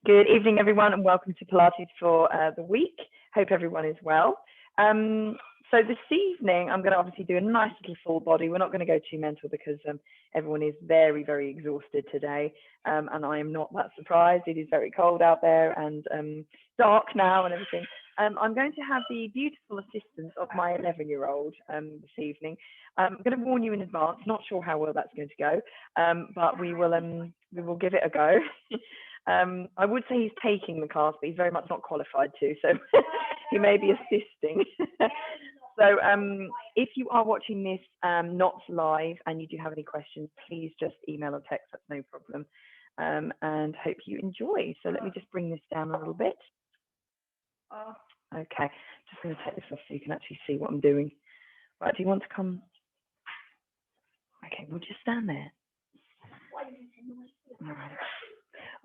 Good evening, everyone, and welcome to Pilates for the week. Hope everyone is well. So this evening, I'm going to obviously do a nice little full body. We're not going to go too mental because everyone is very, very exhausted today, and I am not that surprised. It is very cold out there and dark now and everything. I'm going to have the beautiful assistance of my 11-year-old this evening. I'm going to warn you in advance. Not sure how well that's going to go, but we will give it a go. I would say he's taking the class, but he's very much not qualified to, so he may be assisting. So if you are watching this not live and you do have any questions, please just email or text, that's no problem. And hope you enjoy. So let me just bring this down a little bit. Okay, just going to take this off so you can actually see what I'm doing. Right, do you want to come? Okay, we'll just stand there. All right.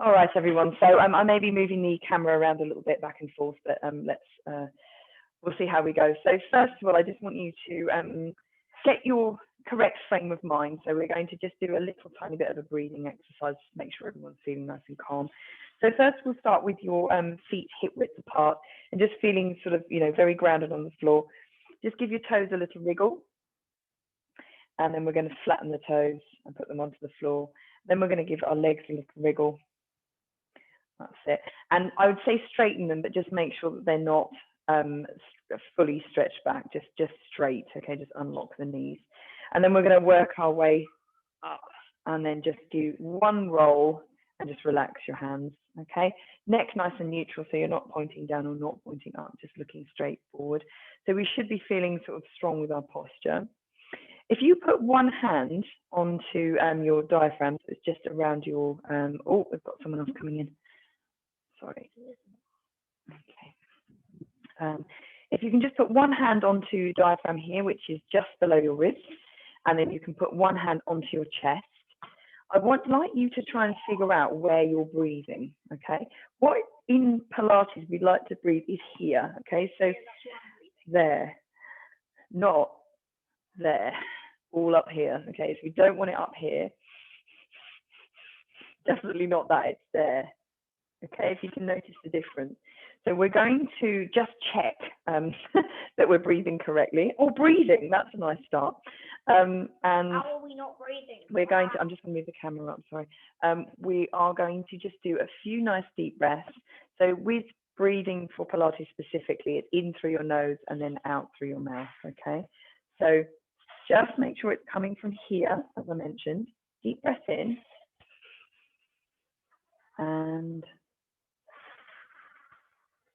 All right, everyone. So I may be moving the camera around a little bit back and forth, but we'll see how we go. So first of all, I just want you to get your correct frame of mind. So we're going to just do a little tiny bit of a breathing exercise to make sure everyone's feeling nice and calm. So first we'll start with your feet hip width apart and just feeling sort of, very grounded on the floor. Just give your toes a little wriggle. And then we're going to flatten the toes and put them onto the floor. Then we're going to give our legs a little wriggle. That's it. And I would say straighten them, but just make sure that they're not fully stretched back, just straight. Okay, just unlock the knees. And then we're going to work our way up and then just do one roll and just relax your hands. Okay, neck nice and neutral, so you're not pointing down or not pointing up, just looking straight forward. So we should be feeling sort of strong with our posture. If you put one hand onto your diaphragm, so it's just around your, oh, we've got someone else coming in. Sorry. Okay. If you can just put one hand onto diaphragm here, which is just below your ribs, and then you can put one hand onto your chest. I would like you to try and figure out where you're breathing, okay? What in Pilates we'd like to breathe is here, okay? So there, not there, all up here, okay? So we don't want it up here. Definitely not that, it's there. Okay, if you can notice the difference. So we're going to just check that we're breathing correctly, or breathing, that's a nice start. And how are we not breathing? We're going to, I'm just going to move the camera up, sorry. We are going to just do a few nice deep breaths. So with breathing for Pilates specifically, it's in through your nose and then out through your mouth, okay? So just make sure it's coming from here, as I mentioned. Deep breath in. And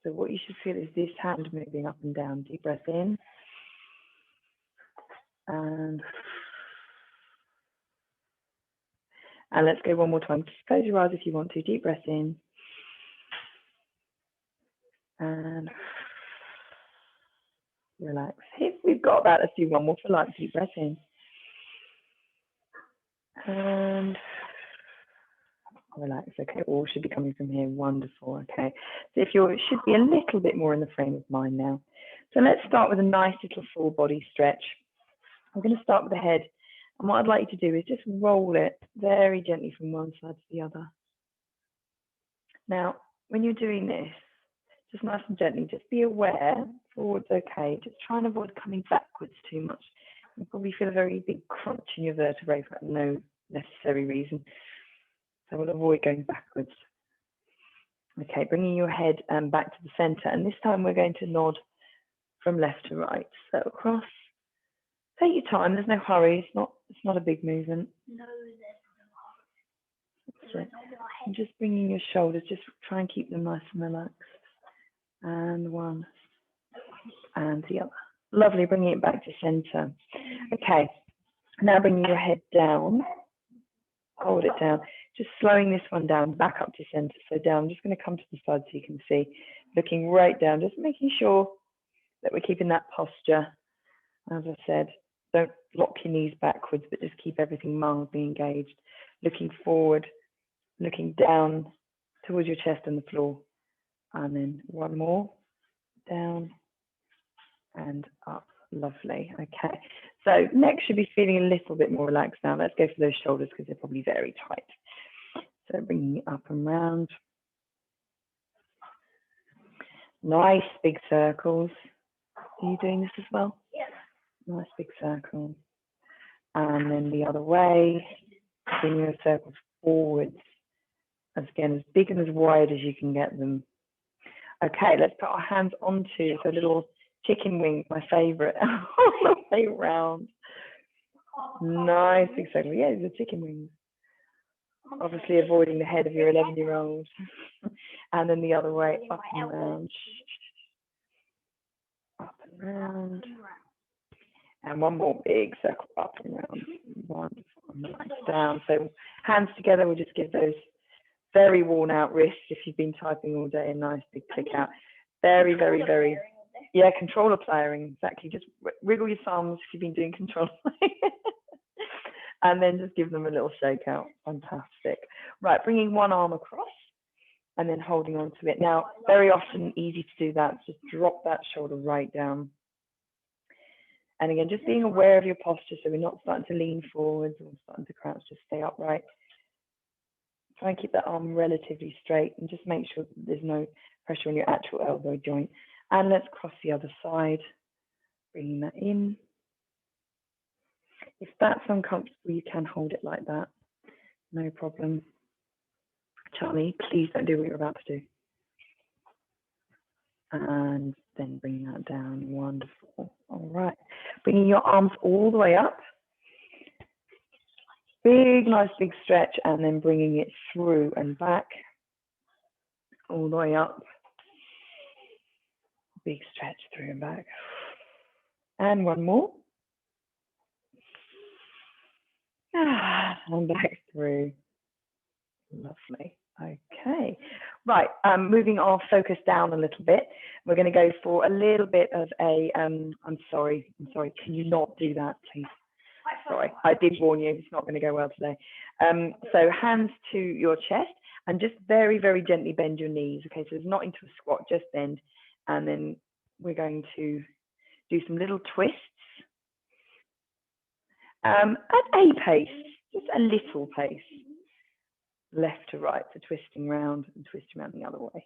so what you should feel is this hand moving up and down. Deep breath in. And let's go one more time. Just close your eyes if you want to. Deep breath in. And relax. If we've got that, let's do one more for light. Deep breath in. And relax. Okay, all should be coming from here. Wonderful. Okay, so if you should be a little bit more in the frame of mind now. So let's start with a nice little full body stretch. I'm going to start with the head, and what I'd like you to do is just roll it very gently from one side to the other. Now, when you're doing this, just nice and gently, just be aware, forward's okay, just try and avoid coming backwards too much. You'll probably feel a very big crunch in your vertebrae for no necessary reason. So we'll avoid going backwards. Okay, bringing your head back to the center, and this time we're going to nod from left to right. So across. Take your time. There's no hurry. It's not a big movement. No, there's no hurry. And just bringing your shoulders. Just try and keep them nice and relaxed. And one, and the other. Lovely. Bringing it back to center. Okay. Now bringing your head down. Hold it down. Just slowing this one down, back up to center. So down, I'm just going to come to the side so you can see. Looking right down, just making sure that we're keeping that posture. As I said, don't lock your knees backwards, but just keep everything mildly engaged. Looking forward, looking down towards your chest and the floor. And then one more, down and up. Lovely. Okay. So neck should be feeling a little bit more relaxed now. Let's go for those shoulders because they're probably very tight. So bringing it up and round. Nice big circles. Are you doing this as well? Yes. Nice big circle. And then the other way, bring your circles forwards. As big and as wide as you can get them. Okay, let's put our hands onto the little chicken wing, my favorite, all the way around. Nice big circle. Yeah, the chicken wings. Obviously avoiding the head of your 11-year-old. And then the other way, up and round. Up and round. And one more big circle up and round. Wonderful. Nice down. So hands together, we'll just give those very worn out wrists if you've been typing all day. A nice big click out. Very, very, very. Yeah, controller playing, exactly. Just wiggle your thumbs if you've been doing controller playing. And then just give them a little shake out. Fantastic. Right, bringing one arm across and then holding on to it. Now, very often easy to do that. Just drop that shoulder right down. And again, just being aware of your posture, so we're not starting to lean forwards or starting to crouch, just stay upright. Try and keep that arm relatively straight and just make sure that there's no pressure on your actual elbow joint. And let's cross the other side, bringing that in. If that's uncomfortable, you can hold it like that, no problem. Charlie, please don't do what you're about to do. And then bring that down, wonderful. All right, bringing your arms all the way up. Big, nice big stretch, and then bringing it through and back, all the way up. Big stretch through and back. And one more. And back through. Lovely. Okay. Right. Moving our focus down a little bit. We're going to go for a little bit of a. I'm sorry. Can you not do that, please? Sorry, I did warn you. It's not going to go well today. So hands to your chest and just very, very gently bend your knees. Okay, so it's not into a squat, just bend. And then we're going to do some little twists at a pace, just a little pace, left to right, so twisting round and twisting around the other way.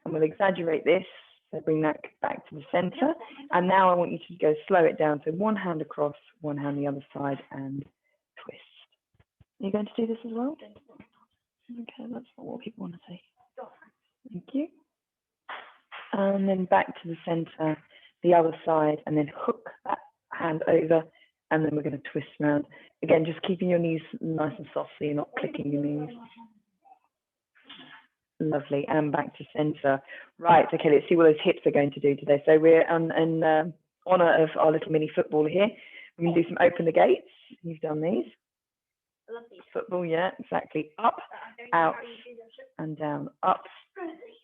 And we'll exaggerate this, so bring that back to the center. And now I want you to go slow it down. So one hand across, one hand the other side, and twist. Are you going to do this as well? Okay, that's not what people want to say. Thank you. And then back to the center, the other side, and then hook that hand over, and then we're going to twist around. Again, just keeping your knees nice and soft so you're not clicking your knees. Lovely, and back to center. Right, okay, let's see what those hips are going to do today. So we're in honor of our little mini football here. We're going to do some open the gates. You've done these. Football, yeah, exactly. Up, out, and down. Up,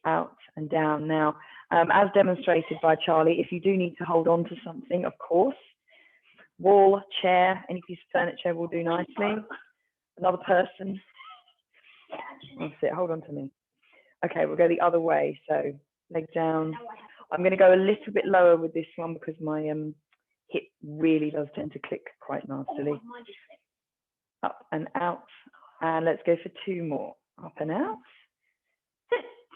out, and down. Now, as demonstrated by Charlie, if you do need to hold on to something, of course, wall, chair, any piece of furniture will do nicely. Another person. That's it, hold on to me. Okay, we'll go the other way. So leg down. I'm going to go a little bit lower with this one because my hip really does tend to click quite nastily. Up and out. And let's go for two more. Up and out.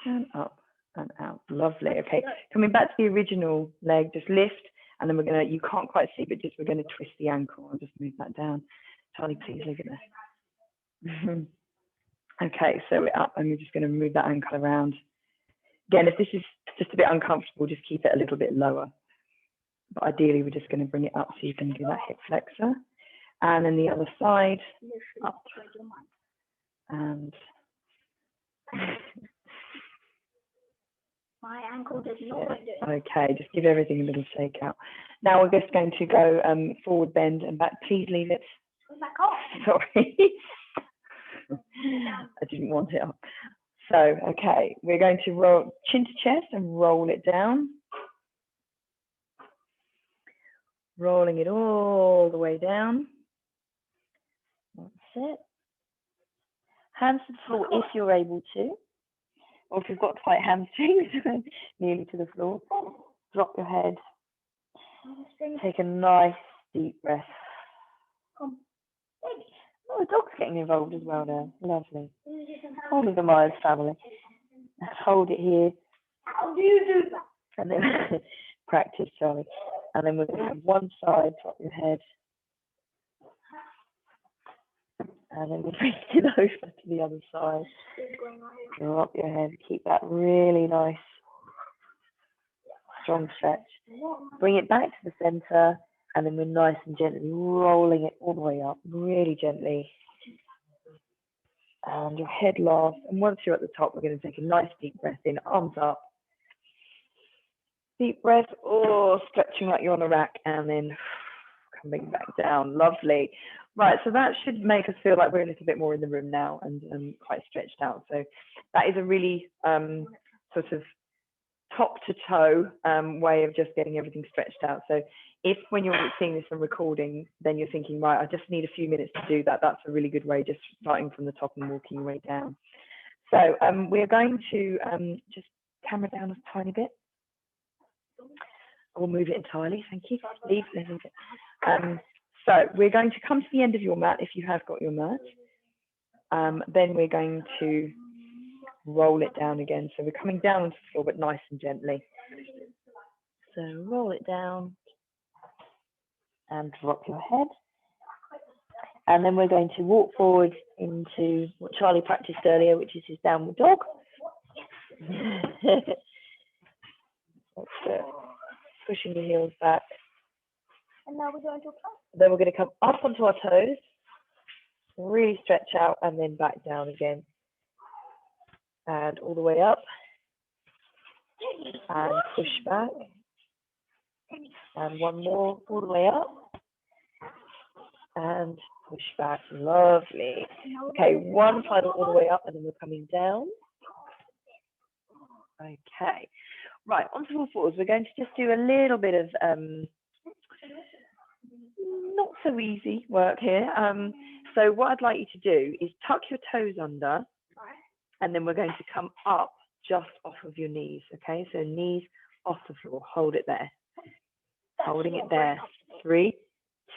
And up and out. Lovely. Okay, coming back to the original leg, just lift. And then we're going to, you can't quite see, but just we're going to twist the ankle. I'll just move that down. Charlie, please leave it there. Okay, so we're up and we're just going to move that ankle around. Again, if this is just a bit uncomfortable, just keep it a little bit lower. But ideally, we're just going to bring it up so you can do that hip flexor. And then the other side, up. And my ankle does not like it. Okay, just give everything a little shake out. Now we're just going to go forward bend and back. Please leave it. Back off. Sorry. I didn't want it up. So, okay, we're going to roll chin to chest and roll it down. Rolling it all the way down. That's it. Hands to the floor if you're able to. Or if you've got tight hamstrings, nearly to the floor. Drop your head. Take a nice deep breath. Oh, the dog's getting involved as well there. Lovely. All of the Myers family. Let's hold it here. How do you do that? And then practice, Charlie. And then we're going to have one side, drop your head. And then we'll bring it over to the other side. Drop your head. Keep that really nice, strong stretch. Bring it back to the center. And then we're nice and gently rolling it all the way up, really gently. And your head last. And once you're at the top, we're going to take a nice deep breath in, arms up. Deep breath, or stretching like you're on a rack, and then coming back down. Lovely. Right, so that should make us feel like we're a little bit more in the room now and quite stretched out. So that is a really sort of top to toe way of just getting everything stretched out. So if when you're seeing this on recording, then you're thinking, right, I just need a few minutes to do that, that's a really good way, just starting from the top and working your way down. So we're going to just camera down a tiny bit. We'll move it entirely, thank you. Leave it. So we're going to come to the end of your mat if you have got your mat. Then we're going to roll it down again. So we're coming down onto the floor, but nice and gently. So roll it down and drop your head. And then we're going to walk forward into what Charlie practiced earlier, which is his downward dog. Pushing the heels back. And now we're going to apply. Then we're going to come up onto our toes, really stretch out, and then back down again. And all the way up. And push back. And one more, all the way up. And push back. Lovely. Okay, one final all the way up, and then we're coming down. Okay. Right, onto all fours. We're going to just do a little bit of not so easy work here. So what I'd like you to do is tuck your toes under, and then we're going to come up just off of your knees, okay? So knees off the floor, hold it there. Holding it there. 3,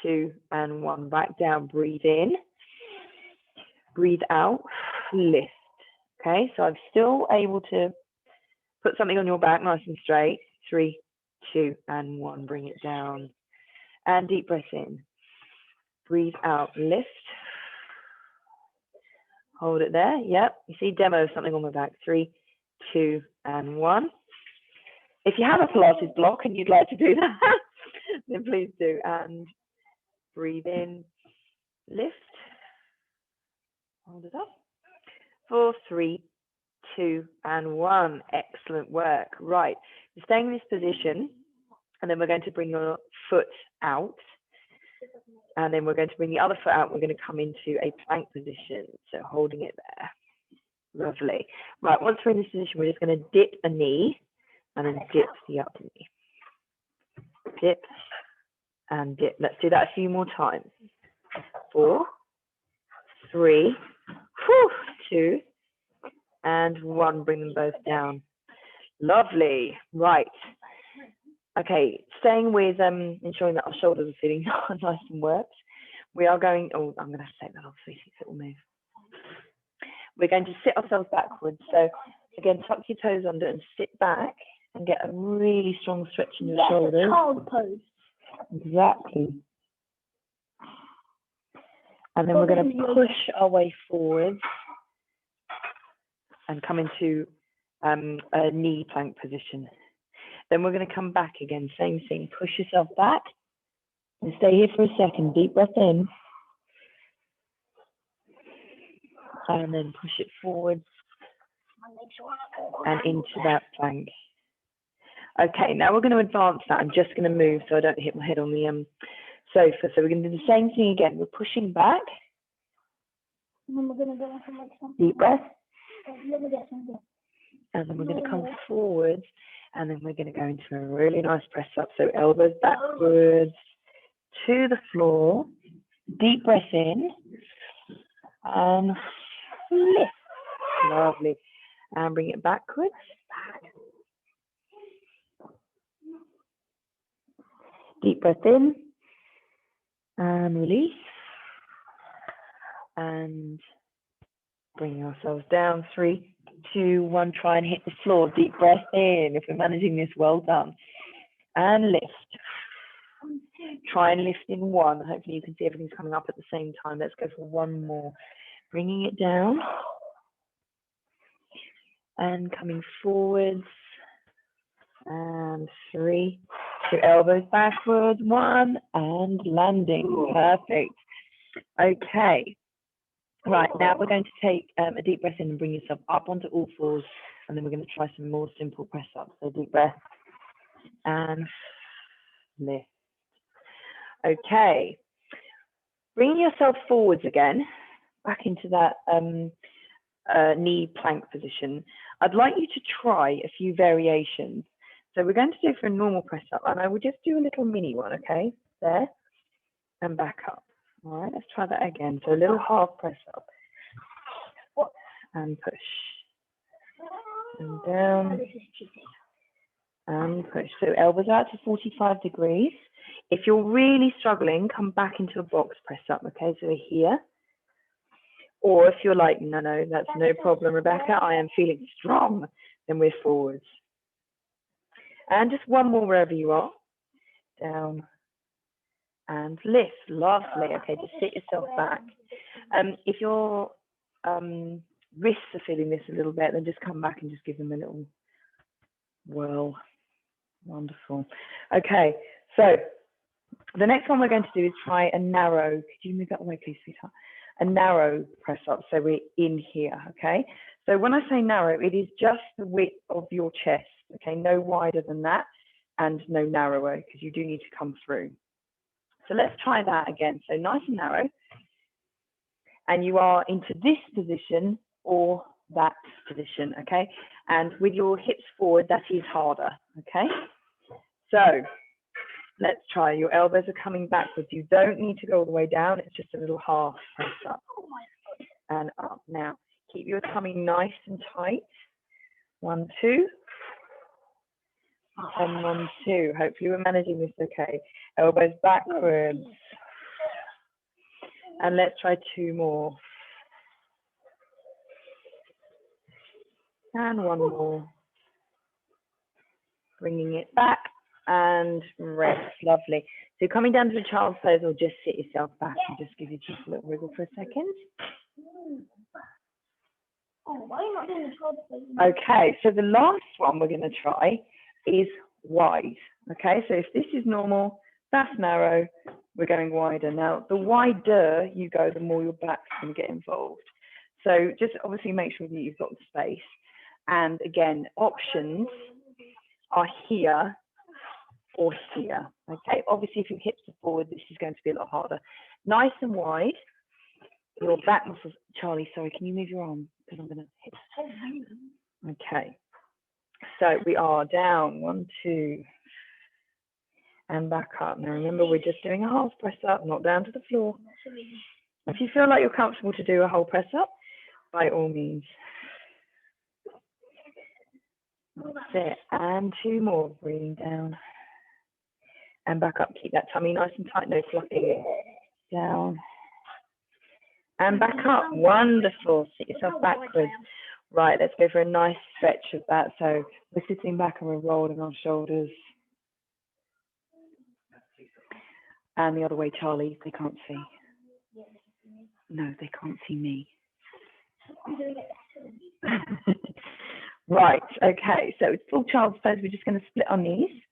2, and 1. Back down, breathe in. Breathe out, lift. Okay, so I'm still able to put something on your back nice and straight. 3, 2, and 1. Bring it down. And deep breath in. Breathe out, lift. Hold it there. Yep. You see demo something on my back. 3, 2, and 1. If you have a Pilates block and you'd like to do that, then please do. And breathe in, lift. Hold it up. 4, 3, 2, and 1. Excellent work. Right. You're staying in this position, and then we're going to bring your foot out. And then we're going to bring the other foot out. We're going to come into a plank position. So holding it there. Lovely. Right, once we're in this position, we're just going to dip a knee and then dip the upper knee. Dip and dip. Let's do that a few more times. 4, 3, 2, and 1. Bring them both down. Lovely. Right. Okay, staying with ensuring that our shoulders are feeling nice and worked. We are going, oh, I'm going to have to take that off so it will move. We're going to sit ourselves backwards. So again, tuck your toes under and sit back and get a really strong stretch in your shoulders. Child pose. Exactly. And then we're going to push our way forward and come into a knee plank position. Then we're going to come back again, same thing. Push yourself back and stay here for a second. Deep breath in. And then push it forward and into that plank. Okay, now we're going to advance that. I'm just going to move so I don't hit my head on the sofa. So we're going to do the same thing again. We're pushing back. And then we're going to go into like something. Deep breath. And then we're going to come forward. And then we're going to go into a really nice press up. So elbows backwards to the floor. Deep breath in. And lift. Lovely. And bring it backwards. Deep breath in. And release. And bring ourselves down. 3, 2, 1, try and hit the floor. Deep breath in. If we're managing this, well done. And lift. Try and lift in 1. Hopefully you can see everything's coming up at the same time. Let's go for 1 more. Bringing it down. And coming forwards. And 3. 2 elbows backwards. 1. And landing. Perfect. Okay. Right, now we're going to take a deep breath in and bring yourself up onto all fours. And then we're going to try some more simple press ups. So deep breath. And lift. Okay. Bringing yourself forwards again, back into that knee plank position. I'd like you to try a few variations. So we're going to do for a normal press up, and I will just do a little mini one, okay? There, and back up. All right, let's try that again. So a little half press up, and push, and down, and push. So elbows out to 45 degrees. If you're really struggling, come back into a box press up, okay? So we're here. Or if you're like, no, that's no problem, Rebecca, I am feeling strong, then we're forwards. And just one more wherever you are. Down and lift. Lovely. Okay, just sit yourself back. If your wrists are feeling this a little bit, then just come back and just give them a little whirl. Wonderful. Okay, so the next one we're going to do is try a narrow. Could you move that away, please, sweetheart? A narrow press up. So we're in here, okay? So when I say narrow, it is just the width of your chest, okay? No wider than that and no narrower, because you do need to come through. So let's try that again. So nice and narrow. And you are into this position or that position, okay? And with your hips forward, that is harder, okay? So let's try. Your elbows are coming backwards. You don't need to go all the way down. It's just a little half press up and up. Now, keep your tummy nice and tight. 1, 2. And 1, 2. Hopefully we're managing this okay. Elbows backwards. And let's try 2 more. And 1 more. Bringing it back and rest. Lovely. So coming down to a child's pose, or just sit yourself back and just give you just a little wiggle for a second. Okay, so the last one we're going to try is wide. Okay, so if this is normal, that's narrow, we're going wider. Now, the wider you go, the more your back's going to get involved. So just obviously make sure that you've got the space. And again, options are here or here. Okay, obviously if your hips are forward, this is going to be a lot harder. Nice and wide. Your back muscles. Charlie, sorry, can you move your arm? Because I'm going to hit. Okay. So we are down. 1, 2. And back up. Now remember, we're just doing a half press up, not down to the floor. If you feel like you're comfortable to do a whole press up, by all means. That's it. And 2 more. Breathing down. And back up. Keep that tummy nice and tight. No fluffing. Down. And back up. Wonderful. Sit yourself backwards. Right, let's go for a nice stretch of that. So we're sitting back and we're rolling our shoulders. And the other way, Charlie, they can't see. No, they can't see me. Right, okay, so it's full child's pose. We're just going to split our knees.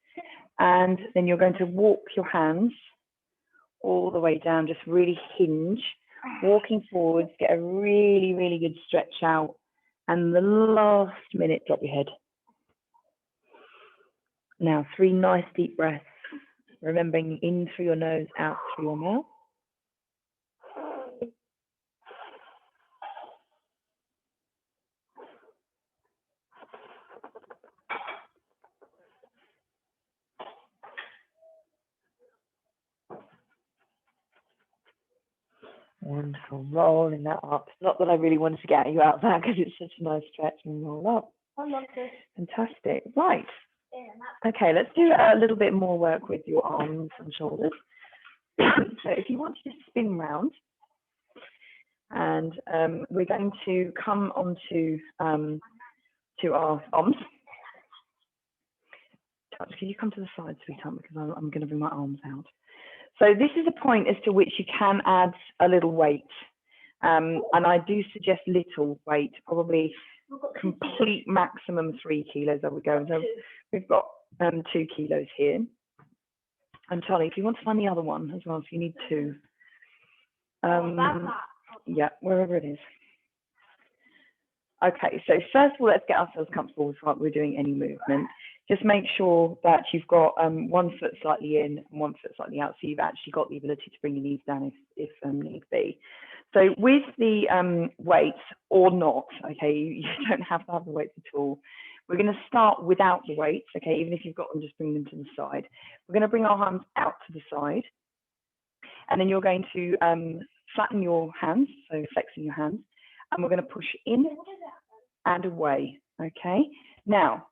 And then you're going to walk your hands all the way down, just really hinge. Walking forwards, get a really, really good stretch out. And the last minute, drop your head. Now, 3 nice deep breaths. Remembering in through your nose, out through your mouth. Wonderful, rolling that up. Not that I really wanted to get you out of that because it's such a nice stretch and roll up. I love this. Fantastic. Right. Okay, let's do a little bit more work with your arms and shoulders. So if you want to just spin round, and we're going to come onto to our arms. Touch, can you come to the side, sweetheart, because I'm going to bring my arms out. So this is a point as to which you can add a little weight. And I do suggest little weight, probably complete maximum 3 kilos I would go. So we've got 2 kilos here. And Charlie, if you want to find the other one as well, so you need 2. Yeah, wherever it is. Okay, so first of all, let's get ourselves comfortable before we're doing any movement. Just make sure that you've got 1 foot slightly in and 1 foot slightly out, so you've actually got the ability to bring your knees down if need be. So with the weights or not, okay, you don't have to have the weights at all. We're going to start without the weights, okay, even if you've got them, just bring them to the side. We're going to bring our hands out to the side, and then you're going to flatten your hands, so flexing your hands, and we're going to push in and away, okay? Now,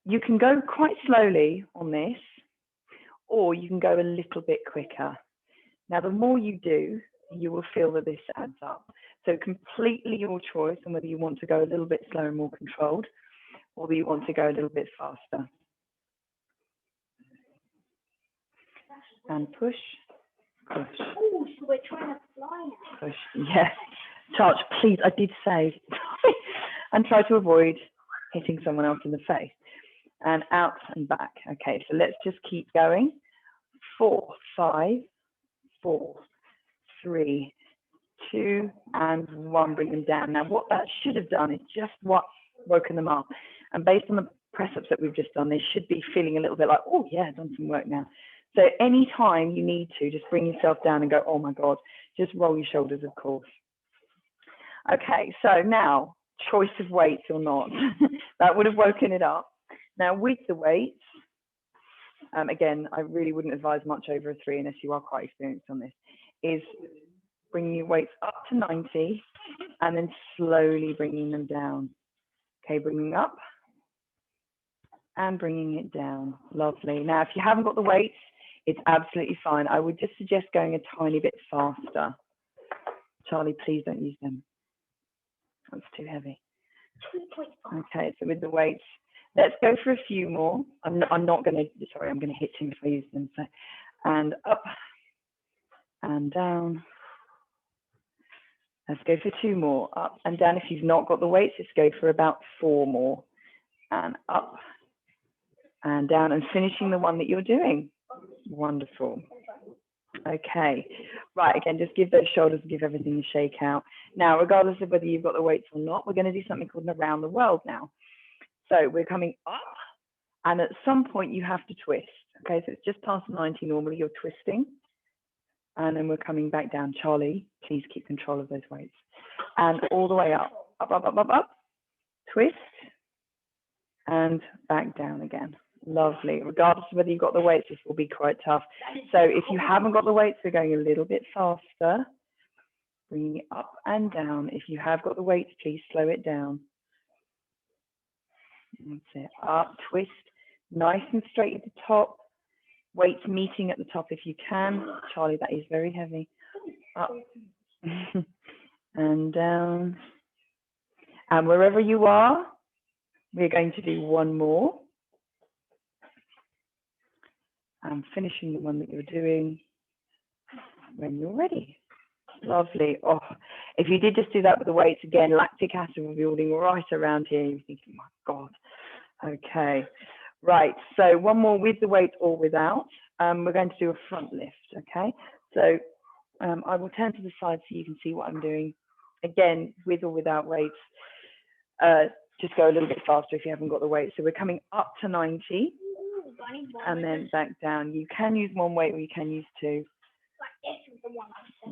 you can go quite slowly on this, or you can go a little bit quicker. Now, the more you do, you will feel that this adds up. So completely your choice on whether you want to go a little bit slower and more controlled, or whether you want to go a little bit faster. And push, push. Oh, so we're trying to fly now. Push, yes. Charge, please, I did say, and try to avoid hitting someone else in the face. And out and back. Okay, so let's just keep going. 4, 5, 4, 3, 2, and 1. Bring them down. Now, what that should have done is just woken them up. And based on the press-ups that we've just done, they should be feeling a little bit like, oh, yeah, done some work now. So anytime you need to, just bring yourself down and go, oh, my God, just roll your shoulders, of course. Okay, so now, choice of weights or not. That would have woken it up. Now, with the weights, again, I really wouldn't advise much over a 3 unless you are quite experienced on this, is bringing your weights up to 90 and then slowly bringing them down. Okay, bringing up and bringing it down. Lovely. Now, if you haven't got the weights, it's absolutely fine. I would just suggest going a tiny bit faster. Charlie, please don't use them. That's too heavy. Okay, so with the weights, let's go for a few more. I'm not going to, sorry, I'm going to hit him if I use them. So, and up and down. Let's go for 2 more. Up and down. If you've not got the weights, let's go for about 4 more. And up and down, and finishing the one that you're doing. Wonderful. Okay, right, again, just give those shoulders and give everything a shake out. Now, regardless of whether you've got the weights or not, we're going to do something called an around the world now. So we're coming up, and at some point you have to twist. Okay, so it's just past 90 normally, you're twisting. And then we're coming back down. Charlie, please keep control of those weights. And all the way up, up, up, up, up, up. Twist, and back down again. Lovely. Regardless of whether you've got the weights, this will be quite tough. So if you haven't got the weights, we're going a little bit faster. Bringing it up and down. If you have got the weights, please slow it down. That's it. Up, twist, nice and straight at the top. Weights meeting at the top if you can. Charlie, that is very heavy. Up and down. And wherever you are, we're going to do 1 more. And finishing the one that you're doing when you're ready. Lovely. Oh, if you did just do that with the weights again, lactic acid will be building right around here. You're thinking, my God. Okay. Right. So 1 more with the weight or without. We're going to do a front lift. Okay. So I will turn to the side so you can see what I'm doing. Again, with or without weights. Just go a little bit faster if you haven't got the weight. So we're coming up to 90 and then back down. You can use 1 weight or you can use 2.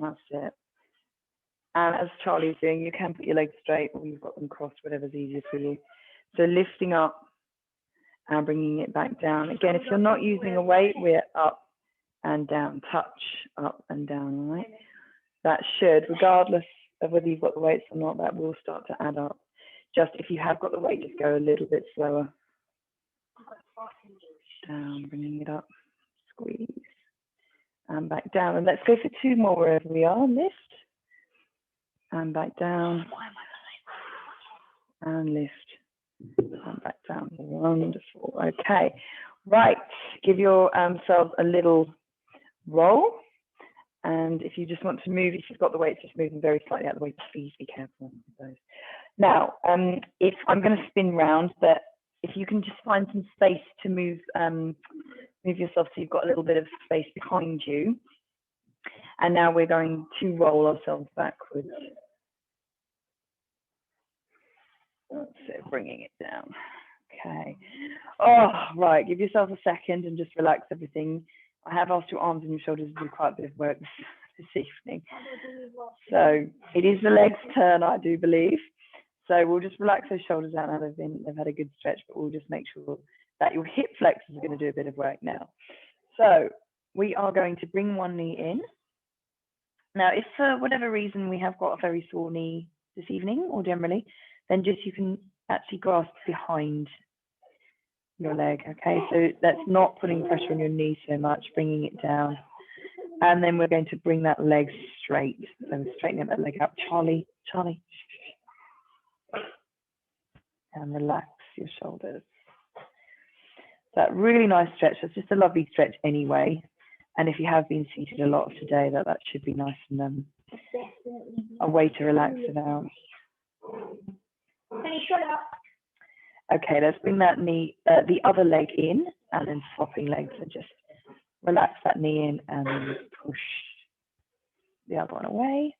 That's it. And as Charlie's doing, you can put your legs straight or you've got them crossed, whatever's easier for you. So lifting up and bringing it back down. Again, if you're not using a weight, we're up and down, touch, up and down, all right? That should, regardless of whether you've got the weights or not, that will start to add up. Just if you have got the weight, just go a little bit slower. Down, bringing it up, squeeze, and back down. And let's go for 2 more wherever we are. Lift, and back down, and lift, And back down. Wonderful. Okay. Right. Give yourselves a little roll. And if you just want to move, if you've got the weights just moving very slightly out of the way, please be careful with those. Now, if I'm going to spin round, but if you can just find some space to move yourself so you've got a little bit of space behind you. And now we're going to roll ourselves backwards. So bringing it down. Okay. Oh, right. Give yourself a second and just relax everything. I have asked your arms and your shoulders to do quite a bit of work this evening. So it is the legs' turn, I do believe. So we'll just relax those shoulders out now. They've had a good stretch, but we'll just make sure that your hip flexors are going to do a bit of work now. So we are going to bring one knee in. Now, if for whatever reason we have got a very sore knee this evening or generally, then just you can actually grasp behind your leg, okay? So that's not putting pressure on your knee so much, bringing it down. And then we're going to bring that leg straight. So straightening that leg out. Charlie, Charlie. And relax your shoulders. That really nice stretch. That's just a lovely stretch anyway. And if you have been seated a lot today, that should be nice and a way to relax it out. Okay, let's bring that knee, the other leg in, and then swapping legs. So just relax that knee in and then push the other one away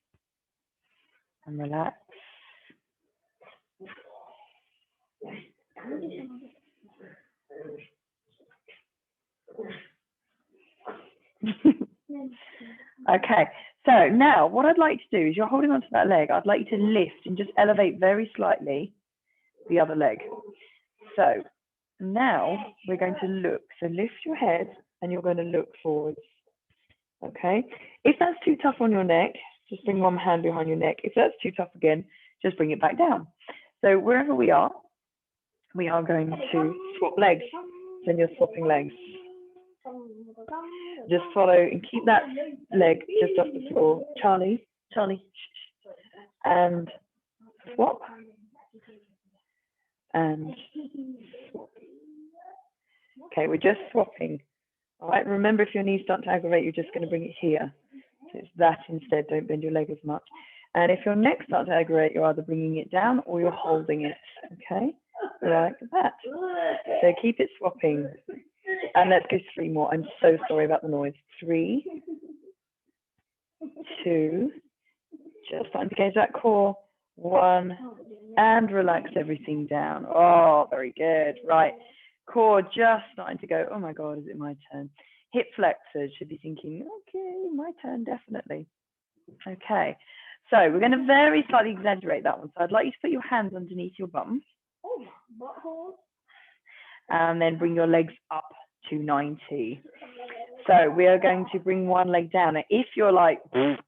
and relax. Okay, so now what I'd like to do is you're holding onto that leg. I'd like you to lift and just elevate very slightly the other leg. So now we're going to look. So lift your head and you're going to look forwards. Okay, if that's too tough on your neck, just bring one hand behind your neck. If that's too tough again, just bring it back down. So wherever we are going to swap legs. Then you're swapping legs. Just follow and keep that leg just off the floor. Charlie, Charlie. And swap. And swap. Okay, we're just swapping. All right, remember if your knees start to aggravate, you're just going to bring it here. So it's that instead, don't bend your leg as much. And if your neck starts to aggravate, you're either bringing it down or you're holding it, okay? Like that. So keep it swapping. And let's go 3 more. I'm so sorry about the noise. 3, 2, just starting to engage that core. 1, and relax everything down. Oh, very good. Right. Core just starting to go, oh my God, is it my turn? Hip flexors should be thinking, okay, my turn, definitely. Okay. So we're going to very slightly exaggerate that one. So I'd like you to put your hands underneath your bum. And then bring your legs up to 90. So we are going to bring one leg down. And if you're like,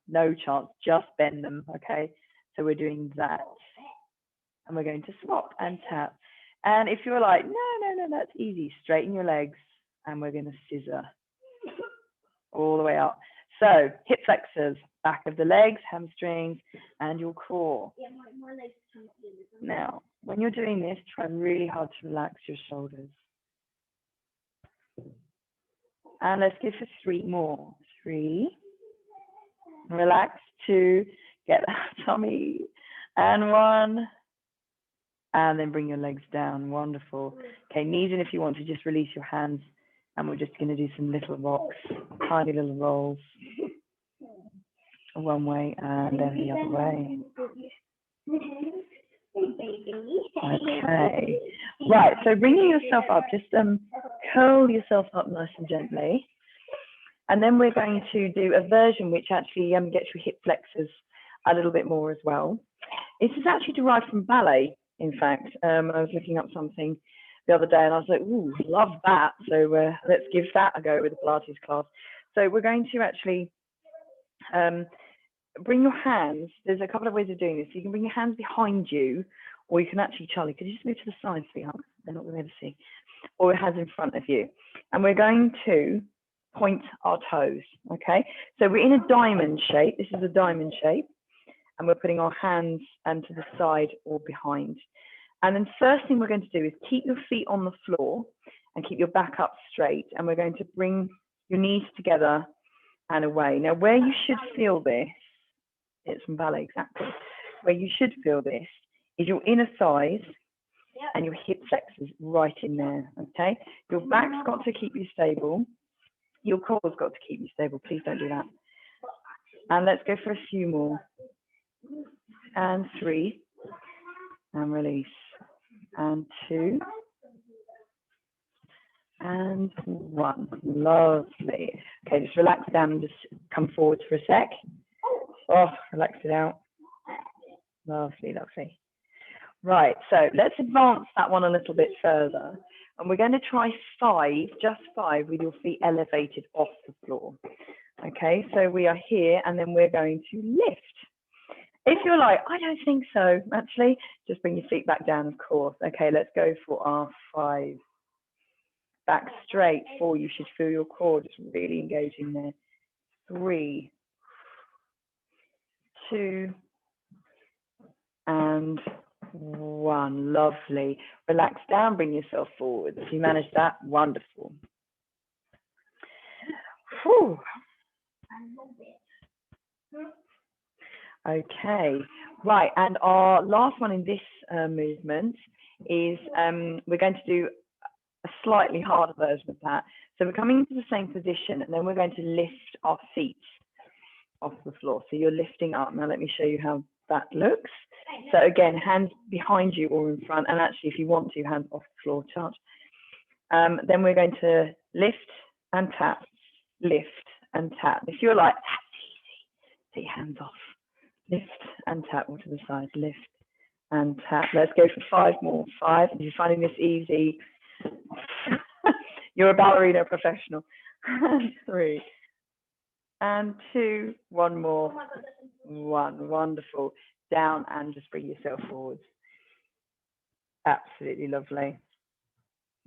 no chance, just bend them, okay? So we're doing that. And we're going to swap and tap. And if you're like, no, that's easy, straighten your legs. And we're going to scissor all the way up. So hip flexors, back of the legs, hamstrings, and your core. Now, when you're doing this, try really hard to relax your shoulders. And let's give for 3 more. 3. Relax. 2. Get that tummy. And 1. And then bring your legs down. Wonderful. Okay, knees in if you want to just release your hands. And we're just going to do some little rocks, tiny little rolls. One way and then the other way. Okay. Right, so bringing yourself up, just curl yourself up nice and gently. And then we're going to do a version which actually gets your hip flexors a little bit more as well. This is actually derived from ballet, in fact. I was looking up something the other day and I was like, ooh, love that. So let's give that a go with the Pilates class. So we're going to actually bring your hands. There's a couple of ways of doing this. You can bring your hands behind you, or you can actually, Charlie, could you just move to the side, sweetheart? They're not going to be able to see. Or your hands in front of you. And we're going to point our toes, okay? So we're in a diamond shape. This is a diamond shape. And we're putting our hands to the side or behind. And then first thing we're going to do is keep your feet on the floor and keep your back up straight. And we're going to bring your knees together and away. Now, where you should feel this, it's from ballet, exactly. Where you should feel this is your inner thighs and your hip flexors right in there, okay? Your back's got to keep you stable. Your core's got to keep you stable. Please don't do that. And let's go for a few more. And 3. And release. And 2. And 1. Lovely. Okay, just relax down and just come forward for a sec. Oh, relax it out. Lovely, lovely. Right, so let's advance that one a little bit further. And we're going to try 5, just 5, with your feet elevated off the floor. Okay, so we are here and then we're going to lift. If you're like, I don't think so, actually, just bring your feet back down, of course. Okay, let's go for our 5. Back straight, 4, you should feel your core just really engaging there. 3, 2, and 1. Lovely. Relax down, bring yourself forward. If you manage that, wonderful. Whew. Okay, right, and our last one in this movement is we're going to do a slightly harder version of that. So we're coming into the same position and then we're going to lift our feet off the floor. So you're lifting up. Now let me show you how that looks. So again, hands behind you or in front, and actually if you want to, hands off the floor, charge. Then we're going to lift and tap, lift and tap. If you're like, that's easy, take your hands off. Lift and tap to the side, lift and tap. Let's go for 5 more. 5, if you're finding this easy, you're a ballerina professional. 3 and 2, 1 more. 1, wonderful. Down and just bring yourself forward. Absolutely lovely.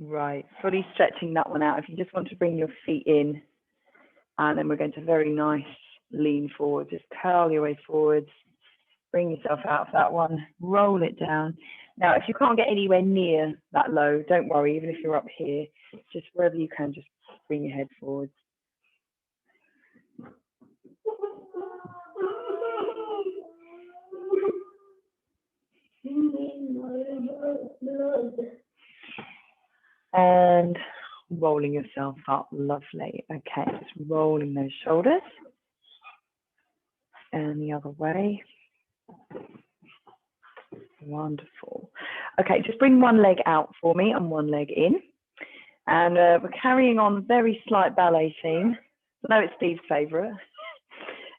Right, fully stretching that one out. If you just want to bring your feet in, and then we're going to very nice lean forward. Just curl your way forwards. Bring yourself out of that one. Roll it down. Now, if you can't get anywhere near that low, don't worry. Even if you're up here, just wherever you can, just bring your head forwards. And rolling yourself up. Lovely. Okay, just rolling those shoulders. And the other way. Wonderful. Okay, just bring one leg out for me and one leg in. And we're carrying on a very slight ballet theme. I know it's Steve's favourite.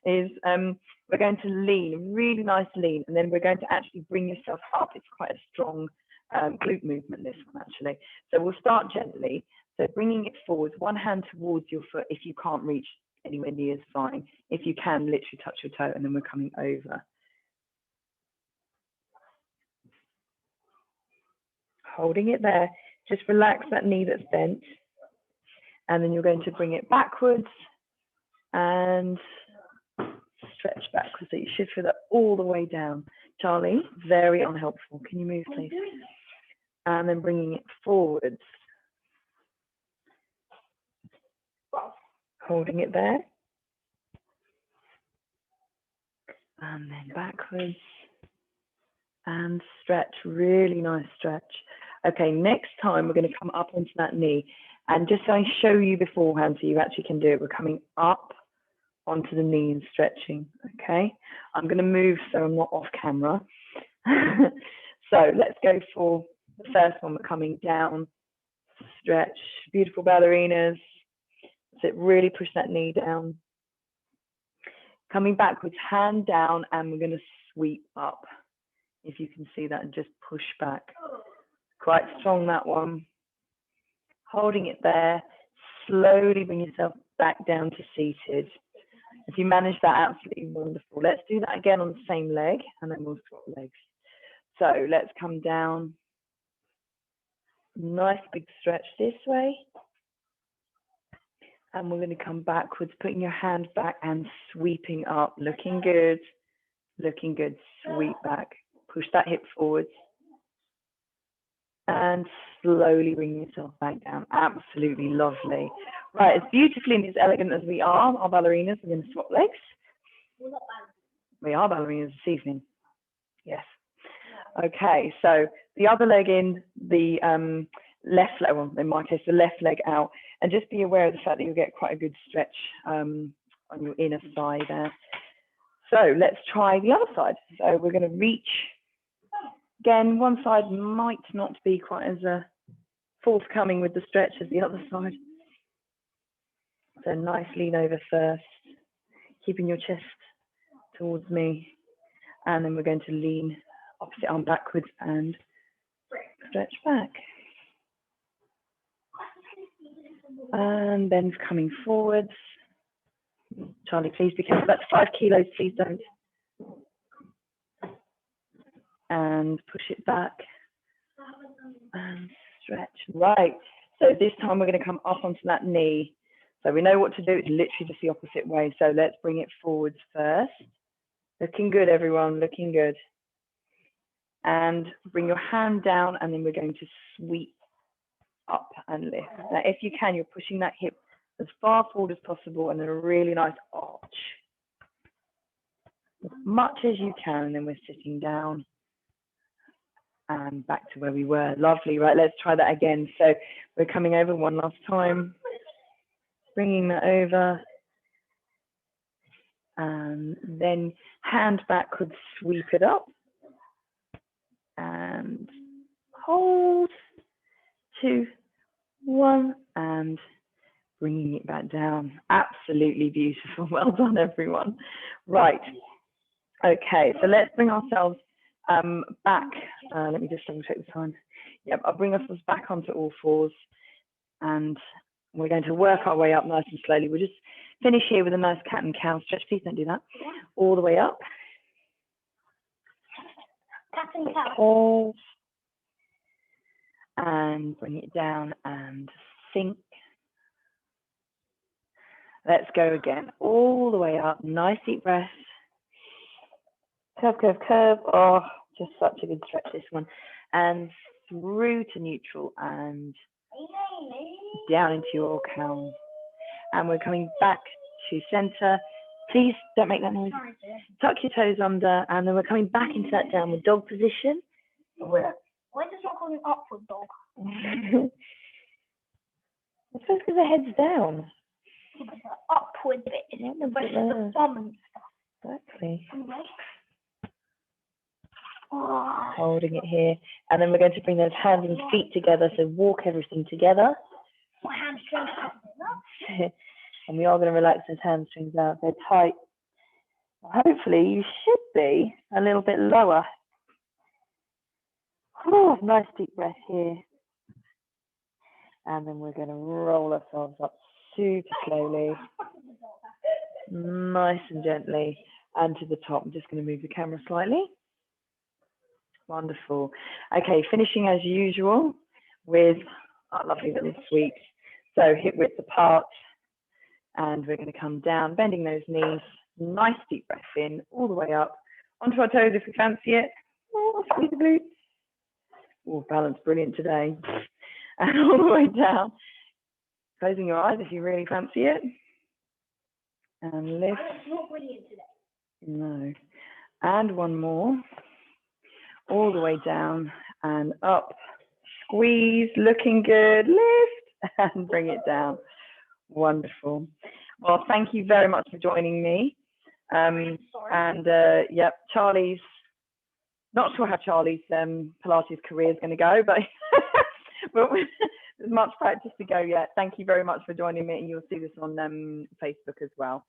Is we're going to lean, really nice lean, and then we're going to actually bring yourself up. It's quite a strong glute movement, this one actually. So we'll start gently. So bringing it forward, one hand towards your foot. If you can't reach anywhere near, is fine. If you can, literally touch your toe, and then we're coming over. Holding it there. Just relax that knee that's bent. And then you're going to bring it backwards and stretch backwards. So you should feel that all the way down. Charlie, very unhelpful. Can you move, please? And then bringing it forwards. Holding it there. And then backwards. And stretch, really nice stretch. Okay, next time we're going to come up onto that knee. And just so I show you beforehand so you actually can do it, we're coming up onto the knee and stretching, okay? I'm going to move so I'm not off camera. So let's go for the first one. We're coming down, stretch, beautiful ballerinas. So really push that knee down. Coming backwards, hand down, and we're going to sweep up. If you can see that, and just push back. Quite strong, that one. Holding it there, slowly bring yourself back down to seated. If you manage that, absolutely wonderful. Let's do that again on the same leg, and then we'll swap legs. So let's come down. Nice big stretch this way. And we're going to come backwards, putting your hand back and sweeping up. Looking good. Looking good. Sweep back. Push that hip forwards. and slowly bring yourself back down. Absolutely lovely. Right, as beautifully and as elegant as we are, our ballerinas, we're going to swap legs. We are ballerinas this evening. Yes. Okay, so the other leg in, the left leg, well, in my case, the left leg out, and just be aware of the fact that you'll get quite a good stretch on your inner thigh there. So let's try the other side. So we're going to reach. Again, one side might not be quite as forthcoming with the stretch as the other side. So nice lean over first, keeping your chest towards me. And then we're going to lean opposite arm backwards and stretch back. And Ben's coming forwards. Charlie, please be careful. That's 5 kilos, please don't. And push it back and stretch. Right, so this time we're going to come up onto that knee. So we know what to do. It's literally just the opposite way. So let's bring it forwards first. Looking good, everyone, looking good. And bring your hand down, and then we're going to sweep up and lift. Now, if you can, you're pushing that hip as far forward as possible, and then a really nice arch. As much as you can, and then we're sitting down. And back to where we were. Lovely. Right, let's try that again. So we're coming over one last time. Bringing that over. And then hand backwards, sweep it up. And hold. 2, 1, and bringing it back down. Absolutely beautiful. Well done, everyone. Right. Okay, so let's bring ourselves back. Let me just double check the time. Yep, I'll bring ourselves back onto all fours, and we're going to work our way up nice and slowly. We'll just finish here with a nice cat and cow stretch. Please don't do that. All the way up. Cat and cow. Pause. And bring it down and sink. Let's go again. All the way up. Nice deep breath. Curve, curve, curve. Oh, just such a good stretch, this one. And through to neutral and down into your cow. And we're coming back to center. Please don't make that noise. Tuck your toes under, and then we're coming back into that downward dog position. Why does it call an upward dog? I suppose because the head's down. The upward bit is the rest of the bum and stuff. Exactly. Oh. Holding it here, and then we're going to bring those hands and feet together, so walk everything together. My hamstrings out. And we are going to relax those hamstrings out. They're tight. Hopefully you should be a little bit lower. Oh, nice deep breath here. And then we're going to roll ourselves up super slowly, nice and gently, and to the top. I'm just going to move the camera slightly. Wonderful. Okay, finishing as usual with our lovely little sweeps. So hip width apart, and we're going to come down, bending those knees. Nice deep breath in, all the way up, onto our toes if we fancy it. Oh, squeeze the glutes. Oh, balance brilliant today. And all the way down, closing your eyes if you really fancy it. And lift. It's not brilliant today. No. And one more. All the way down and up. Squeeze, looking good. Lift and bring it down. Wonderful. Well, thank you very much for joining me. Yep, Charlie's, not sure how Charlie's Pilates career is going to go, but there's much practice to go yet. Thank you very much for joining me, and you'll see this on Facebook as well.